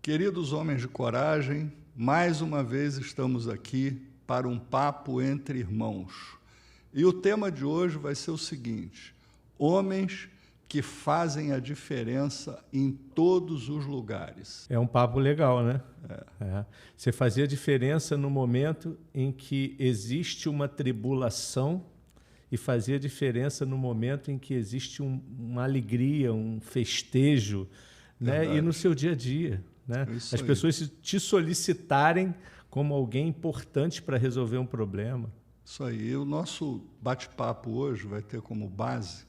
Queridos homens de coragem, mais uma vez estamos aqui para um papo entre irmãos. E o tema de hoje vai ser o seguinte: homens que fazem a diferença em todos os lugares. É um papo legal, né? Você fazia a diferença no momento em que existe uma tribulação e fazia diferença no momento em que existe uma alegria, um festejo, né? E no seu dia a dia. Né? As pessoas te solicitarem como alguém importante para resolver um problema. Isso aí. O nosso bate-papo hoje vai ter como base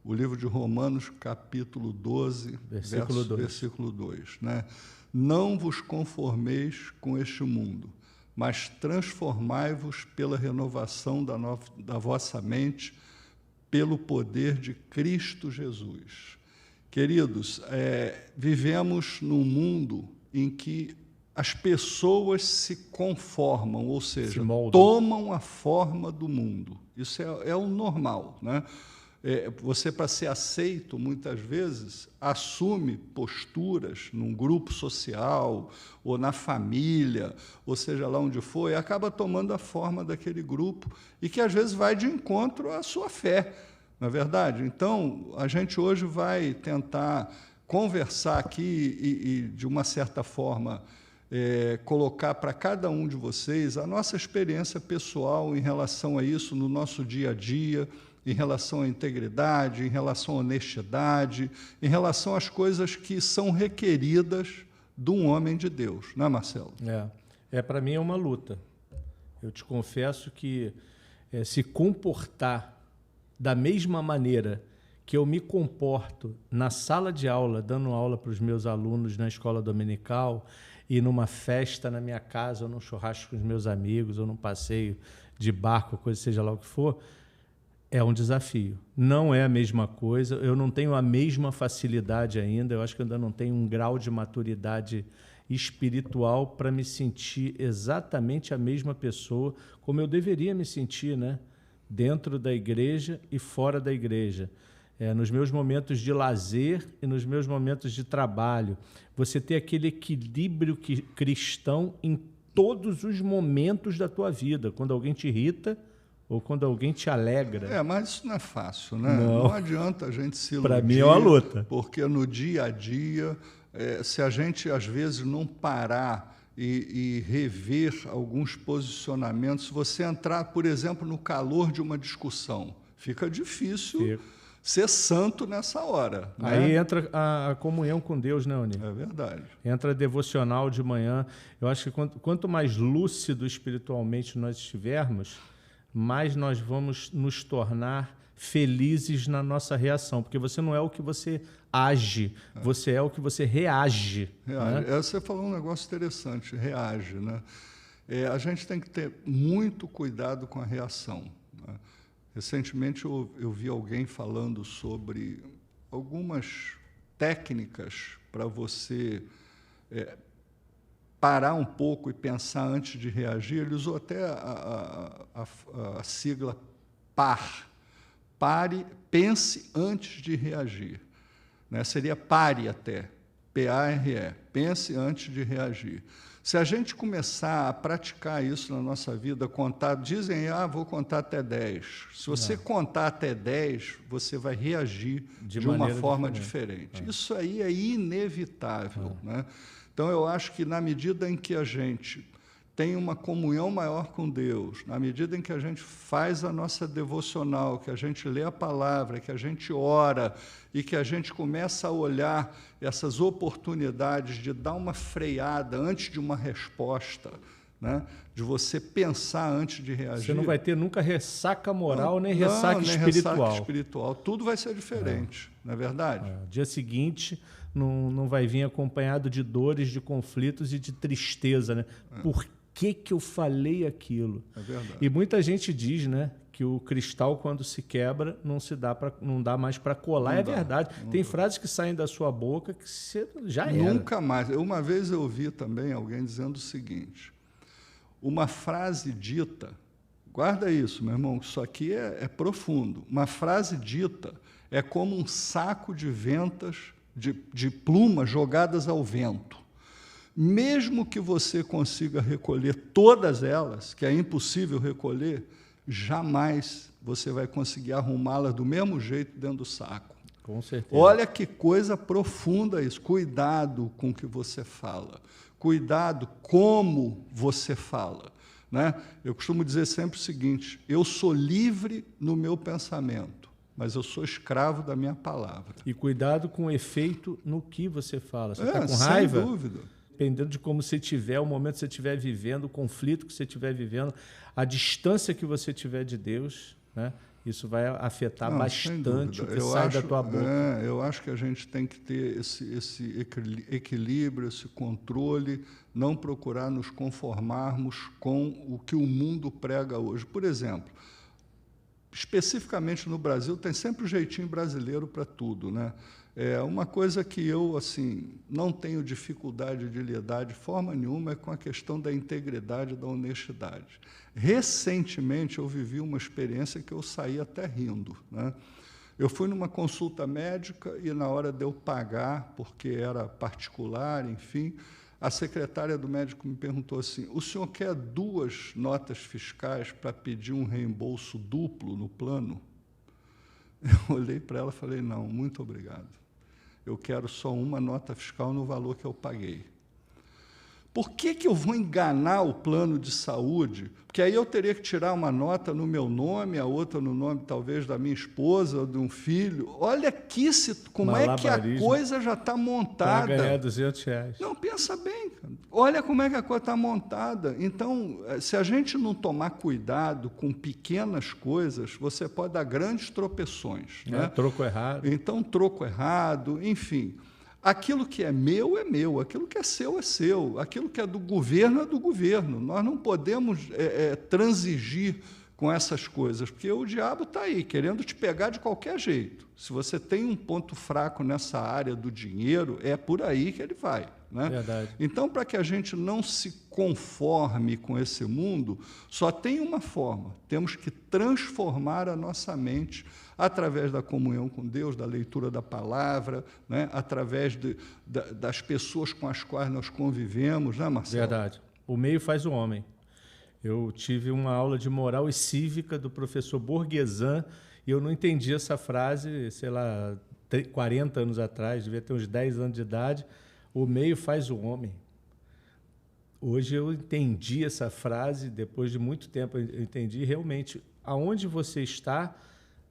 o livro de Romanos, capítulo 12, versículo 2. Né? Não vos conformeis com este mundo, mas transformai-vos pela renovação da vossa mente, pelo poder de Cristo Jesus. Queridos, vivemos num mundo em que as pessoas se conformam, ou seja, tomam a forma do mundo. Isso é o normal, né? Você, para ser aceito, muitas vezes, assume posturas num grupo social, ou na família, ou seja lá onde for, e acaba tomando a forma daquele grupo, e que, às vezes, vai de encontro à sua fé, não é verdade? Então, a gente hoje vai tentar conversar aqui e de uma certa forma, colocar para cada um de vocês a nossa experiência pessoal em relação a isso no nosso dia a dia, em relação à integridade, em relação à honestidade, em relação às coisas que são requeridas de um homem de Deus, não é, Marcelo? Para mim é uma luta. Eu te confesso que se comportar da mesma maneira que eu me comporto na sala de aula, dando aula para os meus alunos na escola dominical, e numa festa na minha casa, ou num churrasco com os meus amigos, ou num passeio de barco, coisa seja lá o que for, é um desafio. Não é a mesma coisa, eu não tenho a mesma facilidade ainda, eu acho que eu ainda não tenho um grau de maturidade espiritual para me sentir exatamente a mesma pessoa como eu deveria me sentir, né? Dentro da igreja e fora da igreja. Nos meus momentos de lazer e nos meus momentos de trabalho. Você ter aquele equilíbrio cristão em todos os momentos da tua vida, quando alguém te irrita ou quando alguém te alegra. Mas isso não é fácil, né? Não adianta a gente se iludir. Para mim é uma luta. Porque no dia a dia, se a gente, às vezes, não parar e rever alguns posicionamentos, se você entrar, por exemplo, no calor de uma discussão, fica difícil ser santo nessa hora. Né? Aí entra a comunhão com Deus, né, Oni? É verdade. Entra a devocional de manhã. Eu acho que quanto mais lúcido espiritualmente nós estivermos, mais nós vamos nos tornar felizes na nossa reação, porque você não é o que você age, você é o que você reage. Né? Você falou um negócio interessante, reage. Né? A gente tem que ter muito cuidado com a reação. Né? Recentemente eu vi alguém falando sobre algumas técnicas para você parar um pouco e pensar antes de reagir. Ele usou até a sigla PAR. Pare, pense antes de reagir. Né? Seria pare até, P-A-R-E, pense antes de reagir. Se a gente começar a praticar isso na nossa vida, dizem, vou contar até 10. Se você contar até 10, você vai reagir de uma forma diferente. Isso aí é inevitável. Né? Então, eu acho que na medida em que a gente tem uma comunhão maior com Deus, na medida em que a gente faz a nossa devocional, que a gente lê a palavra, que a gente ora e que a gente começa a olhar essas oportunidades de dar uma freada antes de uma resposta, né? De você pensar antes de reagir. Você não vai ter nunca ressaca moral nem ressaca espiritual. Ressaca espiritual. Tudo vai ser diferente, não é verdade? Dia seguinte não vai vir acompanhado de dores, de conflitos e de tristeza, né? Por que eu falei aquilo? É verdade. E muita gente diz, né, que o cristal, quando se quebra, não dá mais para colar. É verdade. Tem frases que saem da sua boca que você já era. Nunca mais. Uma vez eu ouvi também alguém dizendo o seguinte: uma frase dita, guarda isso, meu irmão, isso aqui é profundo. Uma frase dita é como um saco de ventas, de plumas jogadas ao vento. mesmo que você consiga recolher todas elas, que é impossível recolher, jamais você vai conseguir arrumá-las do mesmo jeito dentro do saco. Com certeza. Olha que coisa profunda isso. Cuidado com o que você fala. Cuidado como você fala. Né? Eu costumo dizer sempre o seguinte: eu sou livre no meu pensamento, mas eu sou escravo da minha palavra. E cuidado com o efeito no que você fala. Você está com raiva? Sem dúvida. Dependendo de como você estiver, o momento que você estiver vivendo, o conflito que você estiver vivendo, a distância que você tiver de Deus, né? Isso vai afetar bastante o que sai da tua boca. Eu acho que a gente tem que ter esse equilíbrio, esse controle, não procurar nos conformarmos com o que o mundo prega hoje. Por exemplo, especificamente no Brasil, tem sempre o jeitinho brasileiro para tudo, né? É uma coisa que eu assim não tenho dificuldade de lidar de forma nenhuma é com a questão da integridade e da honestidade. Recentemente eu vivi uma experiência que eu saí até rindo, né? Eu fui numa consulta médica e na hora de eu pagar, porque era particular, enfim, a secretária do médico me perguntou assim: o senhor quer 2 notas fiscais para pedir um reembolso duplo no plano? Eu olhei para ela e falei: não, muito obrigado. Eu quero só uma nota fiscal no valor que eu paguei. Por que eu vou enganar o plano de saúde? Porque aí eu teria que tirar uma nota no meu nome, a outra no nome, talvez, da minha esposa ou de um filho. Olha aqui como é que a coisa já está montada. Para ganhar R$200. Não, pensa bem, cara. Olha como é que a coisa está montada. Então, se a gente não tomar cuidado com pequenas coisas, você pode dar grandes tropeções. Né? Troco errado. Então, troco errado, enfim. Aquilo que é meu, aquilo que é seu, aquilo que é do governo é do governo. Nós não podemos transigir com essas coisas, porque o diabo está aí, querendo te pegar de qualquer jeito. Se você tem um ponto fraco nessa área do dinheiro, é por aí que ele vai. Né? Verdade. Então, para que a gente não se conforme com esse mundo, só tem uma forma: temos que transformar a nossa mente através da comunhão com Deus, da leitura da palavra, né? Através das pessoas com as quais nós convivemos, né, Marcelo? Verdade. O meio faz o homem. Eu tive uma aula de moral e cívica do professor Borgesan e eu não entendi essa frase, sei lá, 40 anos atrás, devia ter uns 10 anos de idade. O meio faz o homem. Hoje eu entendi essa frase, depois de muito tempo eu entendi realmente aonde você está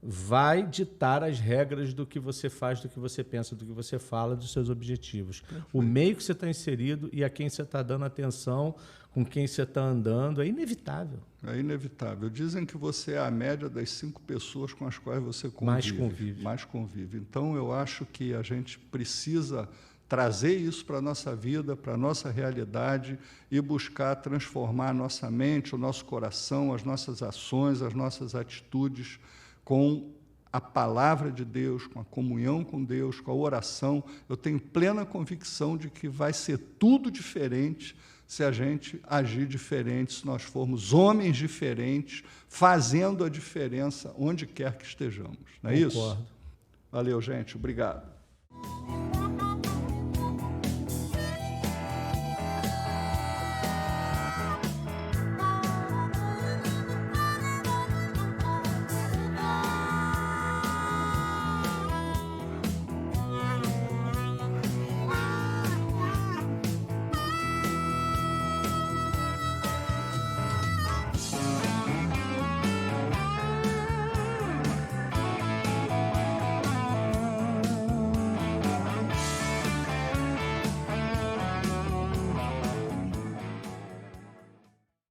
vai ditar as regras do que você faz, do que você pensa, do que você fala, dos seus objetivos. Perfeito. O meio que você está inserido e a quem você está dando atenção, com quem você está andando, é inevitável. É inevitável. Dizem que você é a média das 5 pessoas com as quais você convive. Mais convive. Então, eu acho que a gente precisa trazer isso para a nossa vida, para a nossa realidade e buscar transformar a nossa mente, o nosso coração, as nossas ações, as nossas atitudes com a palavra de Deus, com a comunhão com Deus, com a oração. Eu tenho plena convicção de que vai ser tudo diferente se a gente agir diferente, se nós formos homens diferentes, fazendo a diferença onde quer que estejamos. Não é isso? Concordo. Valeu, gente. Obrigado.